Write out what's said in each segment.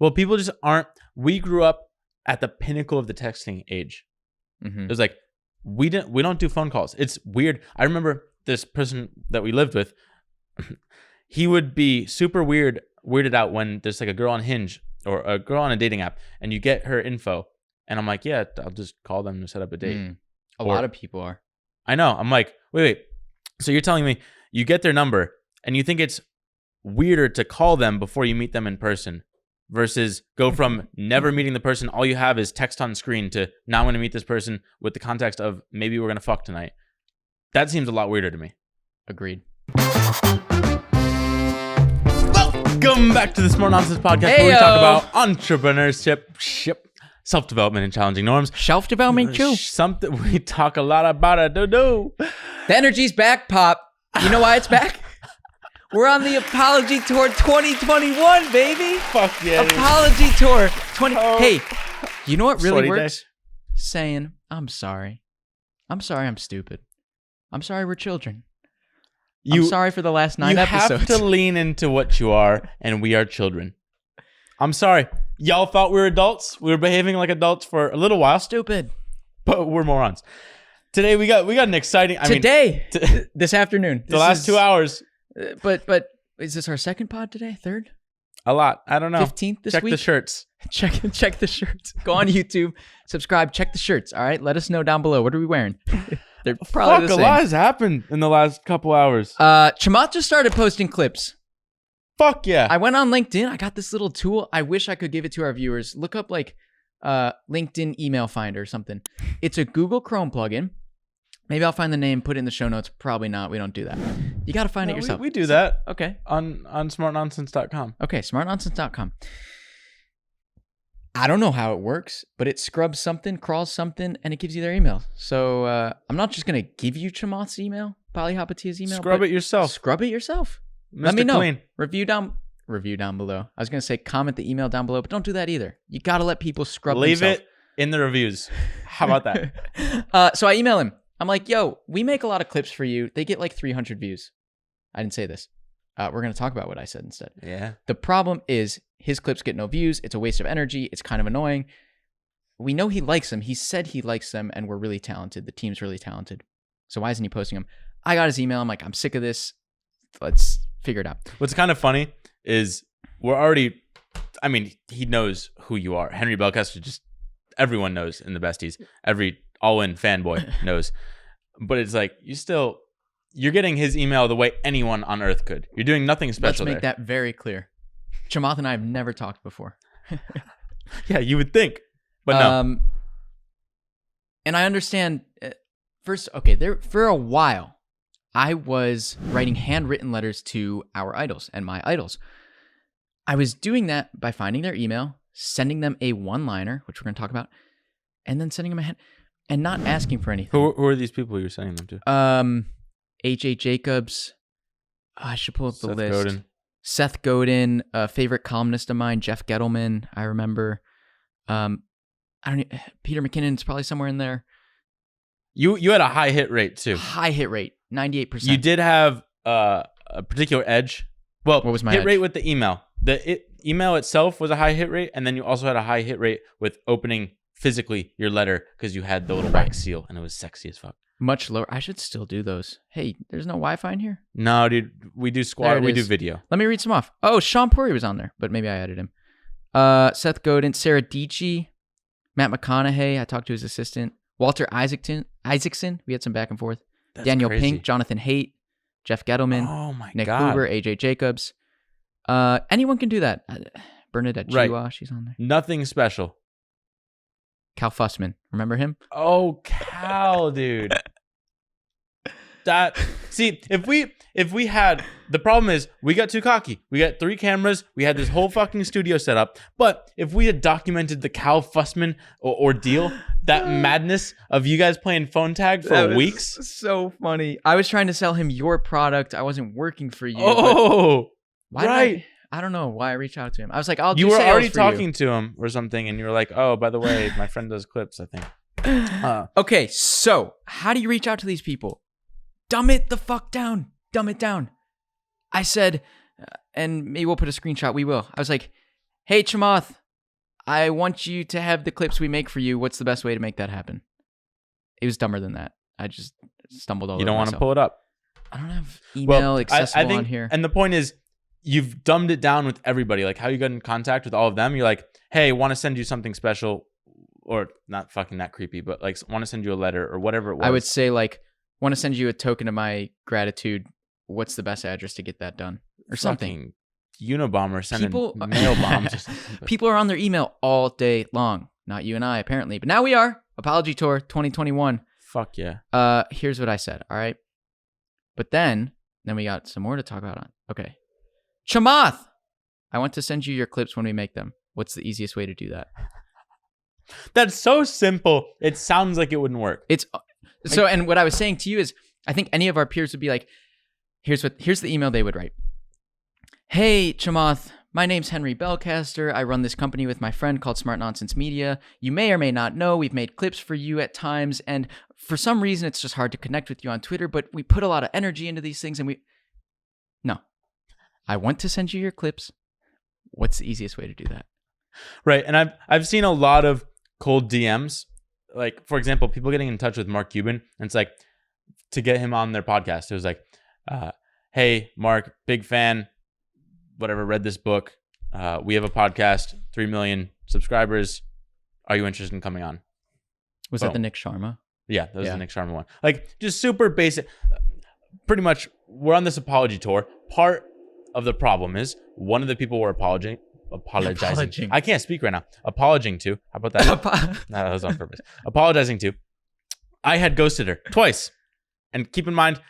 Well, people just aren't. We grew up at the pinnacle of the texting age. Mm-hmm. It was like we don't do phone calls. It's weird. I remember this person that we lived with. He would be super weirded out when there's like a girl on Hinge or a girl on a dating app, and you get her info, and I'm like, yeah, I'll just call them to set up a date. A lot of people are. I know. I'm like, wait. So you're telling me you get their number and you think it's weirder to call them before you meet them in person versus go from never meeting the person, all you have is text on screen, to now I'm going to meet this person with the context of maybe we're going to fuck tonight. That seems a lot weirder to me. Agreed. Welcome back to the Smart Nonsense Podcast, where we talk about entrepreneurship, self-development, and challenging norms. Shelf development too. Something we talk a lot about it. The energy's back, Pop. You know why it's back? We're on the Apology Tour 2021, baby. Fuck yeah. Apology Tour 20. Oh. Hey, you know what really works? Day. Saying, I'm sorry. I'm sorry I'm stupid. I'm sorry we're children. I'm sorry for the last 9 episodes. You have to lean into what you are, and we are children. I'm sorry. Y'all thought we were adults. We were behaving like adults for a little while. Stupid. But we're morons. Today we got an exciting... This afternoon. The last 2 hours. But is this our second pod today? Third? A lot. I don't know. 15th this week? Check the shirts. Check the shirts. Go on YouTube. Subscribe. Check the shirts. All right? Let us know down below. What are we wearing? They're probably the same. A lot has happened in the last couple hours. Chamath just started posting clips. Fuck yeah. I went on LinkedIn. I got this little tool. I wish I could give it to our viewers. Look up like LinkedIn email finder or something. It's a Google Chrome plugin. Maybe I'll find the name, put it in the show notes. Probably not. We don't do that. You got to find it yourself. We do that. Okay. On smartnonsense.com. Okay, smartnonsense.com. I don't know how it works, but it scrubs something, crawls something, and it gives you their email. So I'm not just going to give you Chamath's email, Polyhopatia's email. Scrub it yourself. Scrub it yourself. Mr. Let me know. Clean. Review down below. I was going to say comment the email down below, but don't do that either. You got to let people scrub themselves. Leave it in the reviews. How about that? So I email him. I'm like, yo, we make a lot of clips for you. They get like 300 views. I didn't say this. We're going to talk about what I said instead. Yeah. The problem is his clips get no views. It's a waste of energy. It's kind of annoying. We know he likes them. He said he likes them, and we're really talented. The team's really talented. So why isn't he posting them? I got his email. I'm like, I'm sick of this. Let's figure it out. What's kind of funny is he knows who you are. Henry Belcaster, everyone knows in the besties. Every all-in fanboy knows. But it's like, you're getting his email the way anyone on earth could. You're doing nothing special. Let's make that very clear. Chamath and I have never talked before. Yeah, you would think, but no. And I understand. For a while, I was writing handwritten letters to our idols and my idols. I was doing that by finding their email, sending them a one-liner, which we're going to talk about, and then sending them and not asking for anything. Who are these people you're sending them to? H.A. Jacobs. I should pull up the list. Godin. Seth Godin, a favorite columnist of mine, Jeff Gettleman, I remember. Peter McKinnon's probably somewhere in there. You had a high hit rate too. High hit rate, 98%. You did have a particular edge. Well, what was my hit edge? Rate with the email? The email itself was a high hit rate, and then you also had a high hit rate with opening physically your letter because you had the little wax seal, and it was sexy as fuck. Much lower. I should still do those. Hey, there's no Wi-Fi in here? No, dude. We do squad. We do video. Let me read some off. Oh, Sean Puri was on there, but maybe I added him. Seth Godin, Sarah Dietschy, Matt McConaughey. I talked to his assistant. Walter Isaacson. We had some back and forth. That's Daniel crazy. Pink, Jonathan Haidt, Jeff Gettleman, oh my Nick God. Huber, AJ Jacobs. Anyone can do that. Bernadette Chiwa, she's on there. Nothing special. Cal Fussman. Remember him? Oh, Cal, dude. If we had, the problem is we got too cocky. We got 3 cameras. We had this whole fucking studio set up. But if we had documented the Cal Fussman ordeal, that madness of you guys playing phone tag for weeks. So funny. I was trying to sell him your product. I wasn't working for you. Oh, right. I don't know why I reached out to him. I was like, I'll do you were sales already for talking you. to him or something, and you were like, oh, by the way, my friend does clips, I think. Okay, so how do you reach out to these people? Dumb it the fuck down. Dumb it down. I said, and maybe we'll put a screenshot. We will. I was like, Hey, Chamath, I want you to have the clips we make for you. What's the best way to make that happen? It was dumber than that. I just stumbled all over You don't want to myself. pull it up. I don't have email accessible I think, on here. And the point is, you've dumbed it down with everybody. Like how you got in contact with all of them. You're like, hey, want to send you something special, or not fucking that creepy, but like want to send you a letter or whatever it was. I would say like, want to send you a token of my gratitude. What's the best address to get that done? Or something. Unabomber sending People- mail bombs. Or something. People are on their email all day long. Not you and I, apparently. But now we are. Apology Tour 2021. Fuck yeah. Here's what I said, all right? But then we got some more to talk about on. Okay. Chamath! I want to send you your clips when we make them. What's the easiest way to do that? That's so simple. It sounds like it wouldn't work. It's so, and what I was saying to you is, I think any of our peers would be like, here's the email they would write. Hey, Chamath, my name's Henry Belcaster. I run this company with my friend called Smart Nonsense Media. You may or may not know we've made clips for you at times, and for some reason it's just hard to connect with you on Twitter, but we put a lot of energy into these things, and No. I want to send you your clips. What's the easiest way to do that? Right. And I've seen a lot of cold DMs. Like, for example, people getting in touch with Mark Cuban, and it's like to get him on their podcast. It was like, hey, Mark, big fan, whatever, read this book. We have a podcast, 3 million subscribers. Are you interested in coming on? Was that the Nick Sharma? Yeah, that was the Nick Sharma one. Like, just super basic. Pretty much, we're on this apology tour. Part of the problem is one of the people we're apologizing. I can't speak right now. Apologizing to. How about that? No, that was on purpose. Apologizing to. I had ghosted her twice. And keep in mind,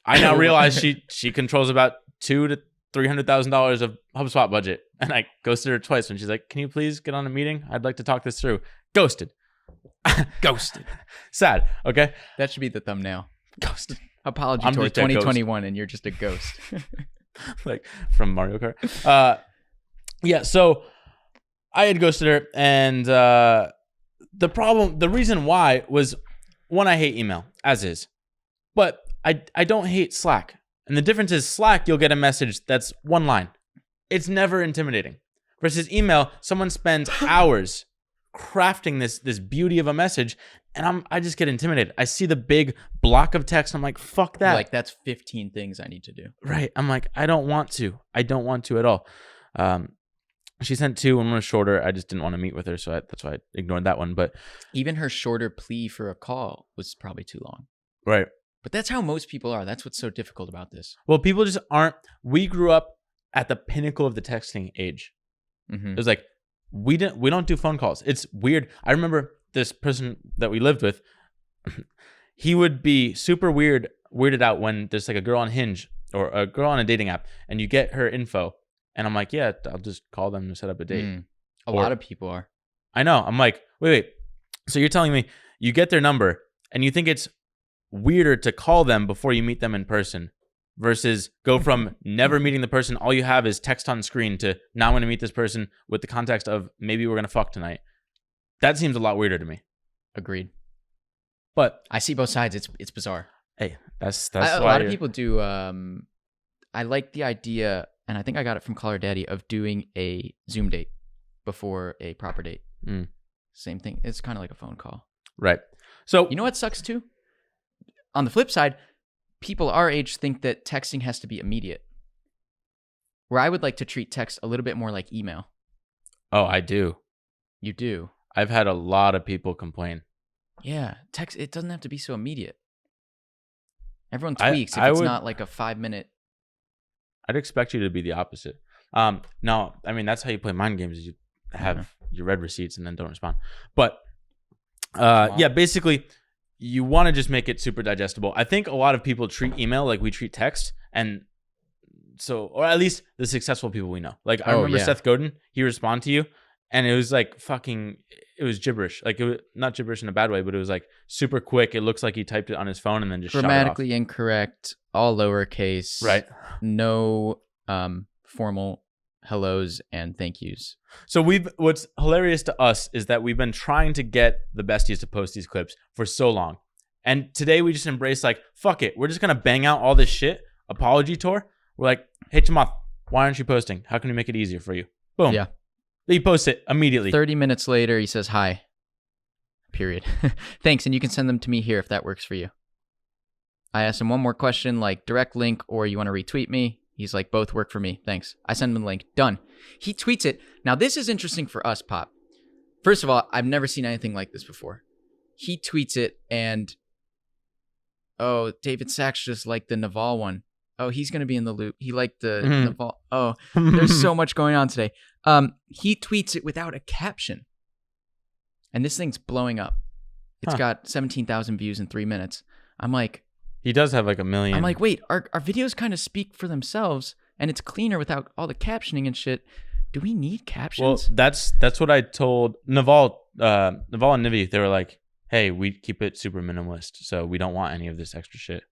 I now realize she controls about $200,000 to $300,000 of HubSpot budget. And I ghosted her twice when she's like, can you please get on a meeting? I'd like to talk this through. Ghosted. Ghosted. Sad. Okay. That should be the thumbnail. Ghosted. Apology I'm Tour just a ghost. 2021, and you're just a ghost. Like from Mario Kart. Yeah, so I had ghosted her, and the reason why was, one, I hate email, as is. But I don't hate Slack. And the difference is Slack, you'll get a message that's one line. It's never intimidating. Versus email, someone spends hours crafting this beauty of a message, and I just get intimidated. I see the big block of text, I'm like, fuck that. Like, that's 15 things I need to do. Right. I'm like, I don't want to at all. She sent 2, and one was shorter. I just didn't want to meet with her, so that's why I ignored that one. But even her shorter plea for a call was probably too long. Right. But that's how most people are. That's what's so difficult about this. Well, people just aren't. We grew up at the pinnacle of the texting age. Mm-hmm. It was like, we don't do phone calls. It's weird. I remember this person that we lived with. He would be super weirded out when there's like a girl on Hinge or a girl on a dating app, and you get her info, and I'm like, yeah, I'll just call them to set up a date. A lot of people are. I know. I'm like, wait. So you're telling me you get their number and you think it's weirder to call them before you meet them in person versus go from never meeting the person, all you have is text on screen, to now I'm going to meet this person with the context of maybe we're going to fuck tonight. That seems a lot weirder to me. Agreed. But I see both sides. It's bizarre. Hey, that's why a lot of people do. I like the idea, and I think I got it from Caller Daddy, of doing a Zoom date before a proper date. Same thing. It's kind of like a phone call. Right. So you know what sucks too? On the flip side, people our age think that texting has to be immediate. Where I would like to treat text a little bit more like email. Oh, I do. You do? I've had a lot of people complain. Yeah. Text, it doesn't have to be so immediate. Everyone tweaks if it's not like a 5-minute. I'd expect you to be the opposite. No, I mean, that's how you play mind games, is you have your read receipts and then don't respond. But yeah, basically, you want to just make it super digestible. I think a lot of people treat email like we treat text, and so, or at least the successful people we know. Like, I remember Seth Godin, he responded to you, and it was like it was gibberish. Like, it was not gibberish in a bad way, but it was like super quick. It looks like he typed it on his phone and then just grammatically shot it off. Incorrect, all lowercase. Right. No formal hellos and thank yous. So what's hilarious to us is that we've been trying to get the besties to post these clips for so long. And today we just embrace, like, fuck it. We're just going to bang out all this shit. Apology tour. We're like, hey, Chamath, why aren't you posting? How can we make it easier for you? Boom. Yeah. He posts it immediately. 30 minutes later, he says, hi. Period. Thanks, and you can send them to me here if that works for you. I asked him one more question, like direct link or you want to retweet me? He's like, both work for me. Thanks. I send him the link. Done. He tweets it. Now, this is interesting for us, Pop. First of all, I've never seen anything like this before. He tweets it and, oh, David Sachs just liked the Naval one. Oh, he's going to be in the loop. He liked the Naval. Oh, there's so much going on today. He tweets it without a caption. And this thing's blowing up. It's got 17,000 views in 3 minutes. I'm like... He does have like 1 million. I'm like, wait, our videos kind of speak for themselves, and it's cleaner without all the captioning and shit. Do we need captions? Well, that's what I told Naval and Nivi. They were like, hey, we keep it super minimalist, so we don't want any of this extra shit.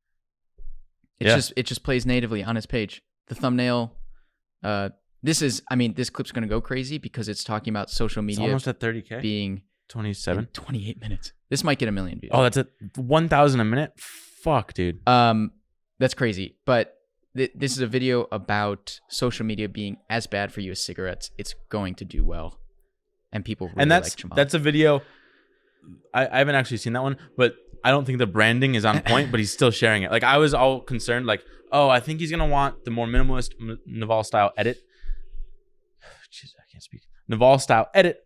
It just plays natively on his page. The thumbnail, this clip's going to go crazy because it's talking about social media. It's almost at 30K. Being 27. 28 minutes. This might get 1 million views. Oh, that's at 1,000 a minute? Fuck, dude. That's crazy. But this is a video about social media being as bad for you as cigarettes. It's going to do well. And people really like Jamal. That's a video. I haven't actually seen that one, but I don't think the branding is on point, but he's still sharing it. Like, I was all concerned, like, oh, I think he's going to want the more minimalist Naval style edit. Jeez, I can't speak. Naval style edit.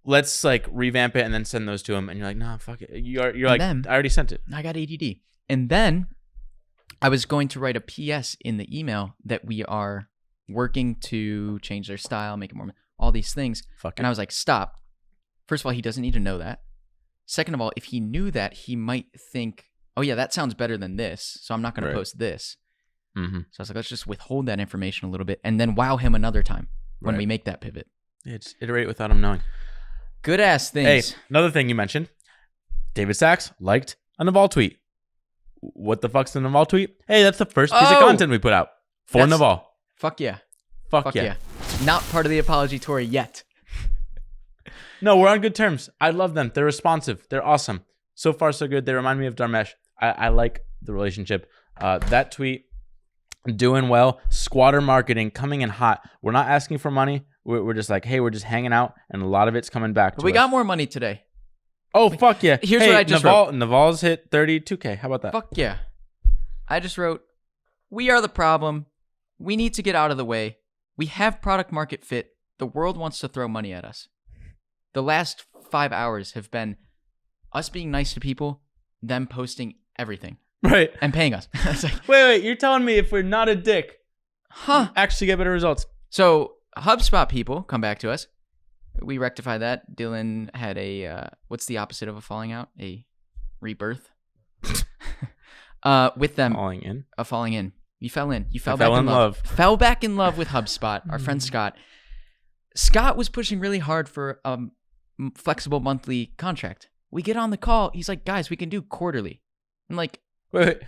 Let's like revamp it and then send those to him. And you're like, nah, fuck it. You're like, I already sent it. I got ADD. And then I was going to write a PS in the email that we are working to change their style, make it more, all these things. Fuck it. And I was like, stop. First of all, he doesn't need to know that. Second of all, if he knew that, he might think, oh yeah, that sounds better than this, so I'm not going to post this. Mm-hmm. So I was like, let's just withhold that information a little bit and then wow him another time when we make that pivot. It's iterate without him knowing. Good ass things. Hey, another thing you mentioned, David Sachs liked a Naval tweet. What the fuck's the Naval tweet? Hey, that's the first piece of content we put out for Naval. Fuck yeah. Fuck yeah. Not part of the apology tour yet. No, we're on good terms. I love them. They're responsive. They're awesome. So far, so good. They remind me of Dharmesh. I like the relationship. That tweet, doing well. Squatter marketing, coming in hot. We're not asking for money. We're just like, hey, we're just hanging out, and a lot of it's coming back to us. We got more money today. Oh, fuck yeah. Here's what I just wrote. Naval's hit 32K. How about that? Fuck yeah. I just wrote, we are the problem. We need to get out of the way. We have product market fit. The world wants to throw money at us. The last 5 hours have been us being nice to people, them posting everything. Right. And paying us. It's like, wait. You're telling me if we're not a dick, actually get better results. So HubSpot people come back to us. We rectify that. Dylan had a, what's the opposite of a falling out? A rebirth. With them. Falling in? A falling in. You fell in. You fell back in love. Fell back in love with HubSpot. Our friend Scott. Scott was pushing really hard for a flexible monthly contract. We get on the call. He's like, guys, we can do quarterly. I'm like, wait.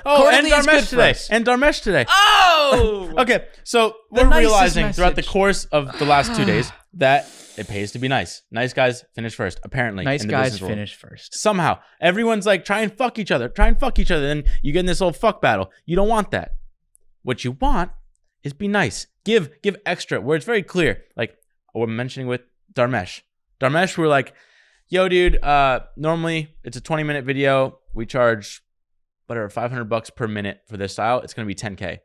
Oh, and Dharmesh today. And Dharmesh today. Oh! Okay, so we're realizing throughout the course of the last 2 days that it pays to be nice. Nice guys finish first, apparently. Nice guys finish first. Somehow. Everyone's like, try and fuck each other. Then you get in this whole fuck battle. You don't want that. What you want is be nice. Give extra, where it's very clear. Like we're mentioning with Dharmesh. Dharmesh, we're like, yo, dude, normally it's a 20-minute video. We charge, whatever, $500 per minute for this style. It's going to be 10K.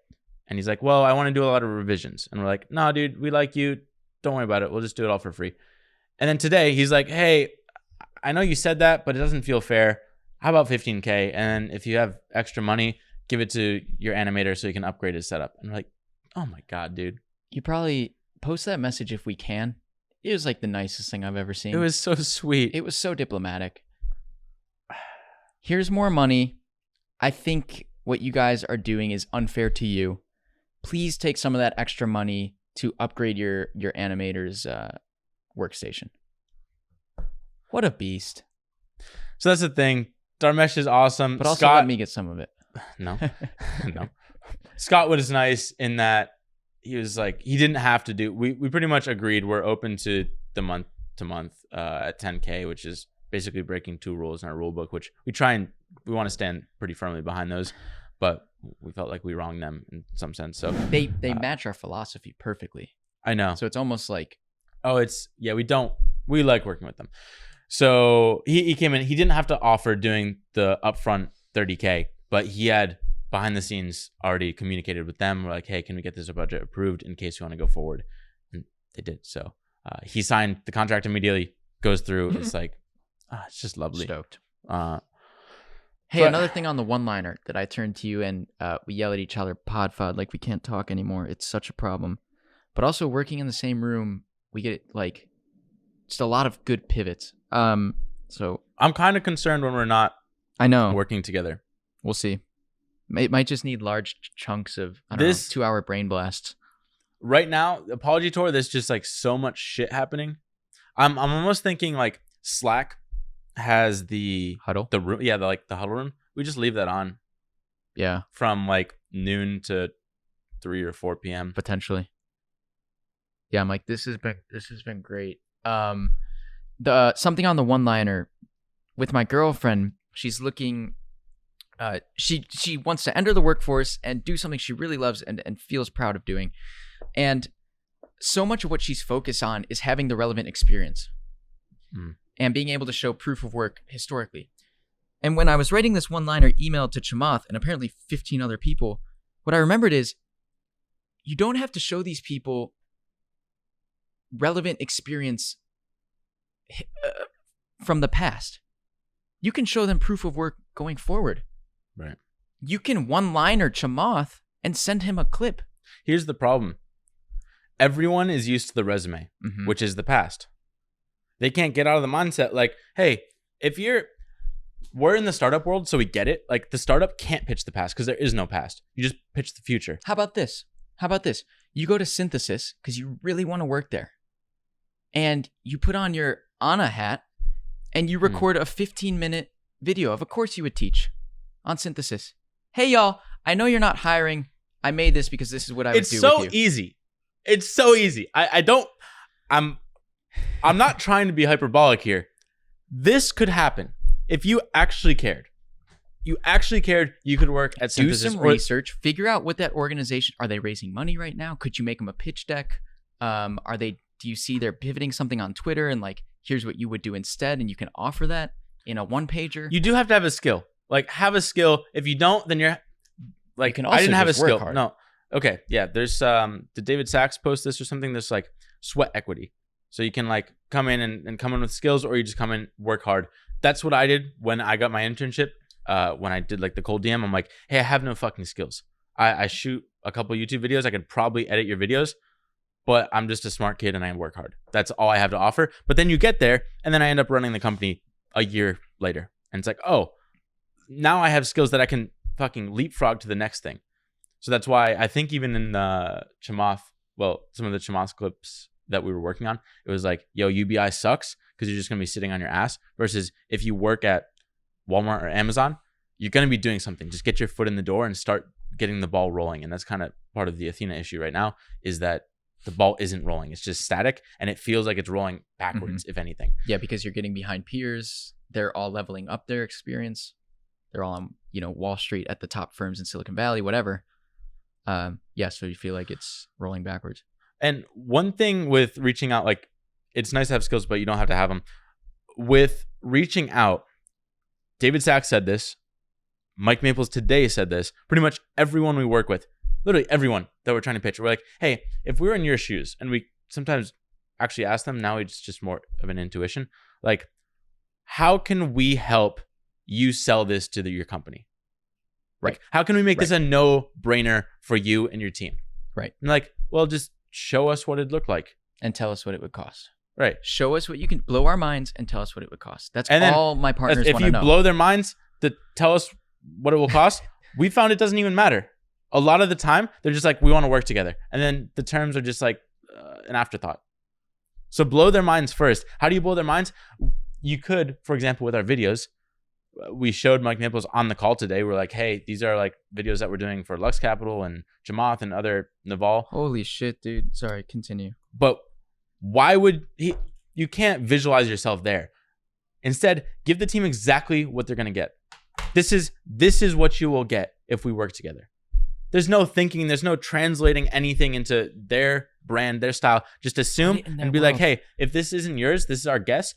And he's like, well, I want to do a lot of revisions. And we're like, nah, dude, we like you. Don't worry about it. We'll just do it all for free. And then today he's like, hey, I know you said that, but it doesn't feel fair. How about 15K? And if you have extra money, give it to your animator so you can upgrade his setup. And we're like, oh my God, dude. You probably post that message if we can. It was like the nicest thing I've ever seen. It was so sweet. It was so diplomatic. Here's more money. I think what you guys are doing is unfair to you. Please take some of that extra money to upgrade your animator's workstation. What a beast. So that's the thing. Dharmesh is awesome. But also Scott, let me get some of it. No. No. Scott was nice in that he was like, he didn't have to do, we pretty much agreed we're open to the month to month at 10K, which is basically breaking 2 rules in our rule book, which we want to stand pretty firmly behind those, but we felt like we wronged them in some sense. So they match our philosophy perfectly. I know. So it's almost like Oh, we like working with them. So he came in, he didn't have to offer doing the upfront 30K, but he had behind the scenes already communicated with them. We're like, hey, can we get this budget approved in case you want to go forward? And they did. So he signed the contract immediately, goes through. It's like, it's just lovely. Stoked. Hey, another thing on the one-liner that I turn to you and we yell at each other, pod fod, like we can't talk anymore. It's such a problem. But also working in the same room, we get like just a lot of good pivots. So I'm kind of concerned when we're not working together. We'll see. It might just need large chunks of 2-hour brain blasts. Right now, Apology Tour, there's just like so much shit happening. I'm almost thinking like Slack has the huddle, the room, the huddle room. We just leave that on. Yeah, from like noon to 3 or 4 p.m. potentially. Yeah, I'm like, this has been great. The something on the one-liner with my girlfriend. She's looking. She wants to enter the workforce and do something she really loves and feels proud of doing, and so much of what she's focused on is having the relevant experience and being able to show proof of work historically. And when I was writing this one-liner email to Chamath and apparently 15 other people, what I remembered is you don't have to show these people relevant experience from the past. You can show them proof of work going forward. Right. You can one-liner Chamath and send him a clip. Here's the problem. Everyone is used to the resume, which is the past. They can't get out of the mindset like, hey, we're in the startup world, so we get it. Like the startup can't pitch the past because there is no past. You just pitch the future. How about this? You go to Synthesis because you really want to work there. And you put on your Anna hat and you record a 15-minute video of a course you would teach on Synthesis. Hey, y'all, I know you're not hiring. I made this because this is what I would do with you. It's so easy. It's so easy. I'm not trying to be hyperbolic here. This could happen if you actually cared. You could work at Synthesis. Do some research. Figure out what that organization, are they raising money right now? Could you make them a pitch deck? Do you see they're pivoting something on Twitter and like, here's what you would do instead, and you can offer that in a one-pager? You do have to have a skill. Like, have a skill. If you don't, then you're like, you can also I didn't have a just work skill. hard. No. Okay. Yeah. There's did David Sachs post this or something? There's like sweat equity. So you can like come in and come in with skills, or you just come in, work hard. That's what I did when I got my internship. When I did like the cold DM, I'm like, hey, I have no fucking skills. I shoot a couple YouTube videos. I could probably edit your videos, but I'm just a smart kid and I work hard. That's all I have to offer. But then you get there and then I end up running the company a year later. And it's like, oh, now I have skills that I can fucking leapfrog to the next thing. So that's why I think even in Chamath, some of the Chamath clips that we were working on, it was like, yo, UBI sucks because you're just going to be sitting on your ass, versus if you work at Walmart or Amazon, you're going to be doing something. Just get your foot in the door and start getting the ball rolling. And that's kind of part of the Athena issue right now, is that the ball isn't rolling. It's just static and it feels like it's rolling backwards, if anything. Yeah, because you're getting behind peers. They're all leveling up their experience. They're all on, Wall Street at the top firms in Silicon Valley, whatever. So you feel like it's rolling backwards. And one thing with reaching out, like, it's nice to have skills, but you don't have to have them. With reaching out, David Sachs said this. Mike Maples today said this. Pretty much everyone we work with, literally everyone that we're trying to pitch, we're like, hey, if we were in your shoes, and we sometimes actually ask them, now it's just more of an intuition, like, how can we help you sell this to your company? Right. Like, how can we make this a no-brainer for you and your team? Right. And like, well, just show us what it looked like. And tell us what it would cost. Right. Show us what you can, blow our minds and tell us what it would cost. That's all my partners want to know. If you blow their minds to tell us what it will cost, we found it doesn't even matter. A lot of the time, they're just like, we want to work together. And then the terms are just like an afterthought. So blow their minds first. How do you blow their minds? You could, for example, with our videos, we showed Mike Maples on the call today. We're like, hey, these are like videos that we're doing for Lux Capital and Chamath and other Naval. Holy shit, dude. Sorry, continue. But why would you can't visualize yourself there. Instead, give the team exactly what they're going to get. This is what you will get if we work together. There's no thinking, there's no translating anything into their brand, their style. Just assume in their and be like, world. hey, if this isn't yours, this is our guess.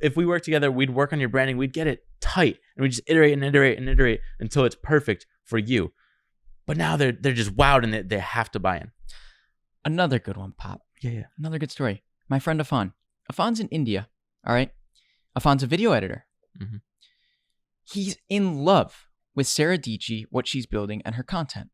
If we work together, we'd work on your branding. We'd get it tight, and we just iterate and iterate and iterate until it's perfect for you. But now they're just wowed, and they have to buy in. Another good one, Pop. Yeah. Another good story. My friend Afan. Afan's in India. All right. Afan's a video editor. Mhm. He's in love with Sarah Dici, what she's building, and her content.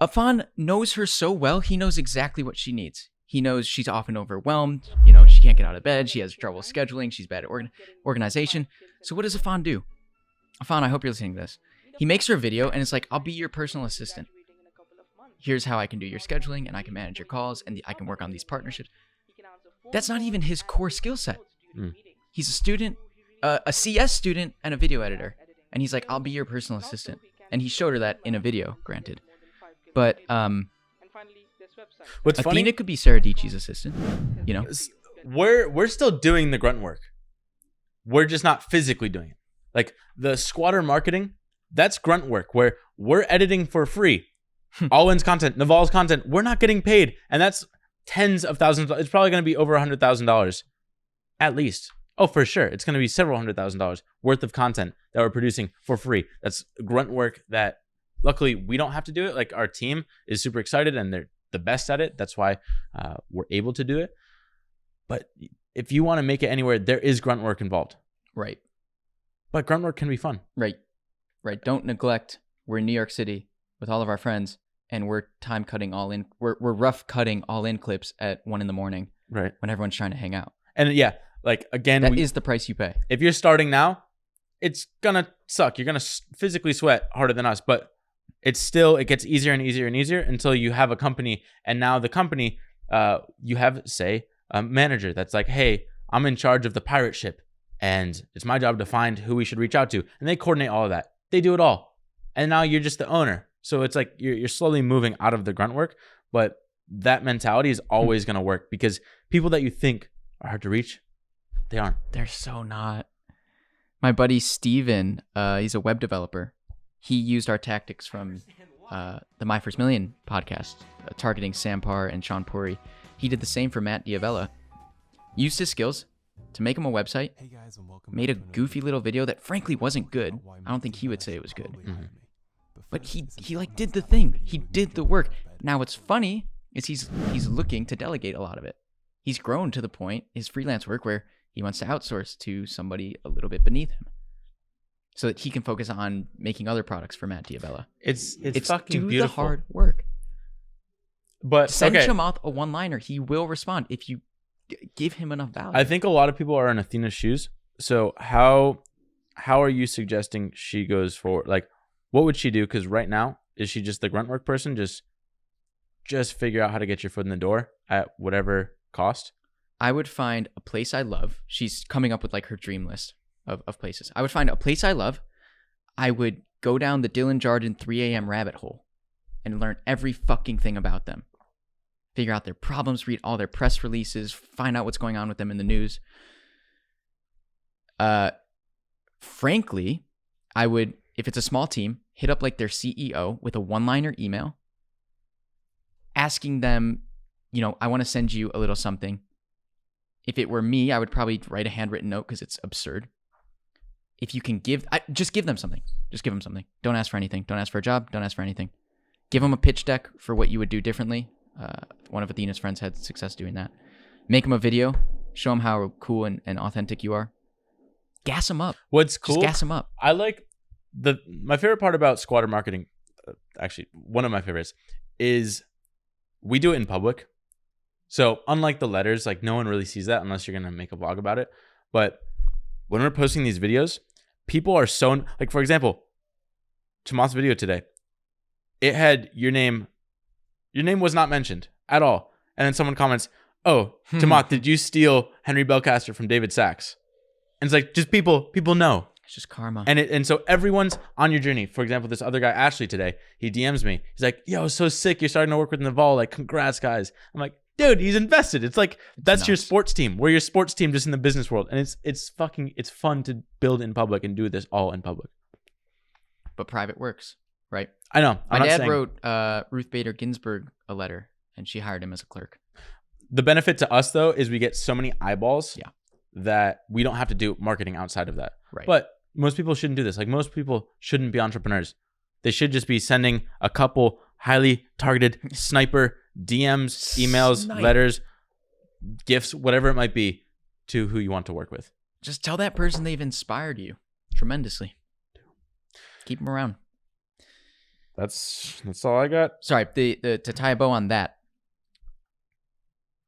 Afan knows her so well, he knows exactly what she needs. He knows she's often overwhelmed. She can't get out of bed. She has trouble scheduling. She's bad at organization. So what does Afan do? Afan, I hope you're listening to this. He makes her a video, and it's like, I'll be your personal assistant. Here's how I can do your scheduling, and I can manage your calls, and I can work on these partnerships. That's not even his core skill set. He's a student, a CS student, and a video editor. And he's like, I'll be your personal assistant. And he showed her that in a video, granted. But What's Athena funny? could be Sarah Dici's assistant. We're still doing the grunt work. We're just not physically doing it. Like the squatter marketing, that's grunt work where we're editing for free. Alwyn's content, Naval's content, we're not getting paid. And that's tens of thousands. It's probably going to be over $100,000 at least. Oh, for sure. It's going to be several $100,000 worth of content that we're producing for free. That's grunt work that luckily we don't have to do it. Like our team is super excited and they're the best at it. That's why we're able to do it. But if you want to make it anywhere, there is grunt work involved. Right. But grunt work can be fun. Right. Don't neglect. We're in New York City with all of our friends, and we're time cutting all in. We're rough cutting all in clips at 1 a.m. Right. when everyone's trying to hang out. And yeah, like again, That is the price you pay. if you're starting now, it's gonna suck. You're gonna physically sweat harder than us, but it gets easier and easier and easier until you have a company. And now the company, you have, say, a manager that's like, hey, I'm in charge of the pirate ship, and it's my job to find who we should reach out to. And they coordinate all of that. They do it all. And now you're just the owner. So it's like you're slowly moving out of the grunt work, but that mentality is always going to work because people that you think are hard to reach, they aren't. They're so not. My buddy Steven, he's a web developer. He used our tactics from the My First Million podcast, targeting Sampar and Sean Puri. He did the same for Matt Diavella. Used his skills to make him a website, made a goofy little video that frankly wasn't good. I don't think he would say it was good. Mm-hmm. But he like did the thing. He did the work. Now what's funny is he's looking to delegate a lot of it. He's grown to the point, his freelance work, where he wants to outsource to somebody a little bit beneath him, so that he can focus on making other products for Matt Diavella. It's do fucking the beautiful. hard work. But Send okay. Chamath a one-liner. He will respond if you give him enough value. I think a lot of people are in Athena's shoes. So how are you suggesting she goes forward? Like, what would she do? Because right now, is she just the grunt work person? Just figure out how to get your foot in the door at whatever cost? I would find a place I love. She's coming up with like her dream list of places. I would find a place I love. I would go down the Dylan Jardon 3 a.m. rabbit hole and learn every fucking thing about them. Figure out their problems, read all their press releases, find out what's going on with them in the news. Frankly, I would, if it's a small team, hit up like their CEO with a one-liner email asking them, I want to send you a little something. If it were me, I would probably write a handwritten note because it's absurd. If you can just give them something. Just give them something. Don't ask for anything. Don't ask for a job. Don't ask for anything. Give them a pitch deck for what you would do differently. One of Athena's friends had success doing that. Make them a video. Show them how cool and authentic you are. Gas them up. What's cool? Just gas them up. I like my favorite part about squatter marketing, actually one of my favorites, is we do it in public. So unlike the letters, like no one really sees that unless you're going to make a vlog about it. But when we're posting these videos, people are so, like for example, Chamath's video today, it had your name was not mentioned at all. And then someone comments, oh, Chamath, did you steal Henry Belcaster from David Sachs? And it's like, just people know. It's just karma. And so everyone's on your journey. For example, this other guy, Ashley, today, he DMs me. He's like, yo, so sick. You're starting to work with Naval. Like, congrats, guys. I'm like, dude, he's invested. It's like, that's your sports team. We're your sports team just in the business world. And it's fun to build in public and do this all in public. But private works. right? I know. My dad wrote Ruth Bader Ginsburg a letter, and she hired him as a clerk. The benefit to us, though, is we get so many eyeballs Yeah. that we don't have to do marketing outside of that. Right. But most people shouldn't do this. Like, most people shouldn't be entrepreneurs. They should just be sending a couple highly targeted sniper DMs, emails, letters, gifts, whatever it might be, to who you want to work with. Just tell that person they've inspired you tremendously. Keep them around. That's all I got. Sorry, to tie a bow on that.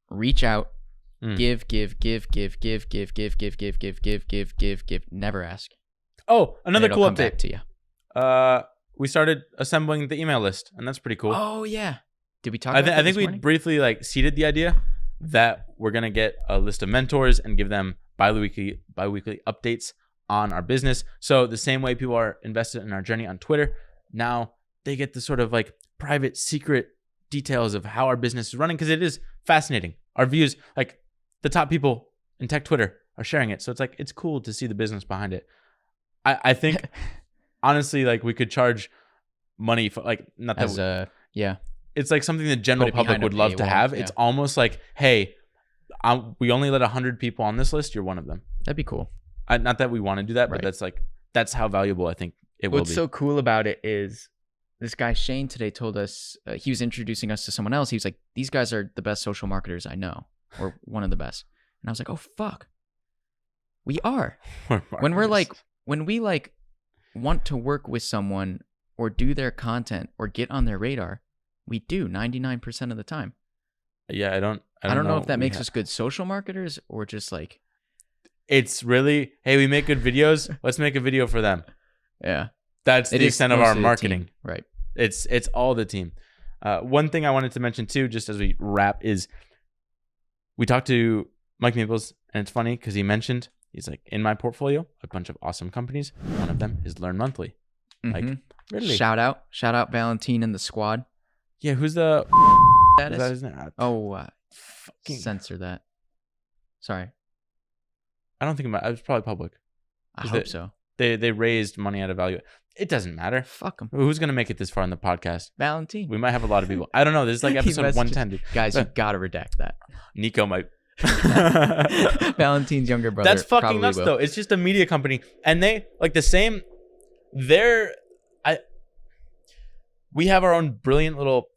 Reach out, give. Never ask. Oh, another cool come update back to you. We started assembling the email list, and that's pretty cool. Oh yeah, did we talk? I think we briefly seeded the idea that we're gonna get a list of mentors and give them bi-weekly updates on our business. So the same way people are invested in our journey on Twitter, now they get the sort of like private, secret details of how our business is running, because it is fascinating. Our views, like the top people in tech Twitter are sharing it. So it's like, it's cool to see the business behind it. I think honestly, like we could charge money for like, not that as yeah. It's like something the general public would love to have. Yeah. It's almost like, hey, we only let 100 people on this list. You're one of them. That'd be cool. Not that we want to do that, but that's how valuable I think it will be. What's so cool about it is this guy Shane today told us, he was introducing us to someone else. He was like, these guys are the best social marketers I know, or one of the best. And I was like, oh, fuck. We are. When we want to work with someone or do their content or get on their radar, we do 99% of the time. Yeah, I don't know if that makes us good social marketers or just like. It's really, hey, we make good videos. Let's make a video for them. Yeah. That's the extent of our marketing. Right. It's all the team. One thing I wanted to mention too, just as we wrap, is we talked to Mike Maples, and it's funny because he's like, in my portfolio, a bunch of awesome companies. One of them is Learn Monthly. Mm-hmm. Like, really? Shout out Valentine and the squad. Yeah, who's the that is his name? Censor that. Sorry. I don't think it was probably public. I hope so. They raised money out of value. It doesn't matter. Fuck them. Who's gonna make it this far in the podcast? Valentine. We might have a lot of people. I don't know. This is like episode 110. Dude. Guys, you gotta redact that. Nico might. Valentine's younger brother. That's fucking nuts, though. It's just a media company, and they like the same. We have our own brilliant little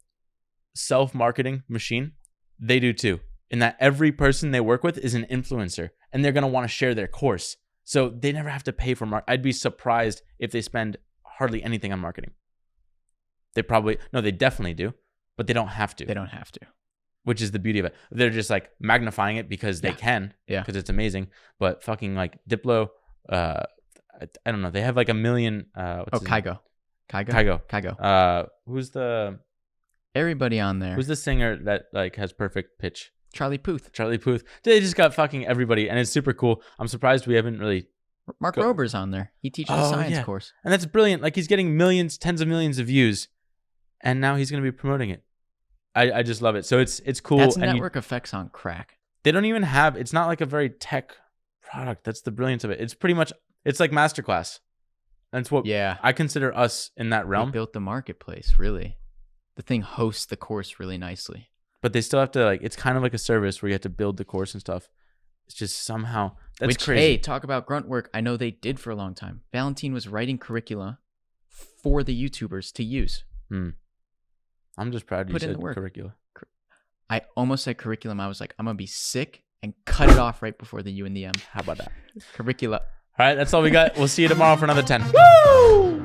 self-marketing machine. They do too. In that every person they work with is an influencer, and they're gonna want to share their course. So they never have to pay for marketing. I'd be surprised if they spend hardly anything on marketing. They definitely do, but they don't have to. They don't have to. Which is the beauty of it. They're just like magnifying it because they can. Yeah. Because it's amazing. But fucking like Diplo, I don't know. They have like 1 million. Kygo. Who's the... Everybody on there. Who's the singer that like has perfect pitch? Charlie Puth. They just got fucking everybody, and it's super cool. I'm surprised we haven't really. Mark Rober's on there. He teaches a science course, and that's brilliant. Like he's getting millions, tens of millions of views, and now he's going to be promoting it. I just love it. So it's cool. That's network effects on crack. They don't even have. It's not like a very tech product. That's the brilliance of it. It's pretty much. It's like masterclass. That's what. Yeah. I consider us in that realm. We built the marketplace. Really, the thing hosts the course really nicely. But they still have to it's kind of like a service where you have to build the course and stuff. It's just somehow, that's crazy. Hey, talk about grunt work. I know they did for a long time. Valentine was writing curricula for the YouTubers to use. I'm just proud you said curricula. I almost said curriculum. I was like, I'm going to be sick and cut it off right before the U and the M. How about that? Curricula. All right, that's all we got. We'll see you tomorrow for another 10. Woo!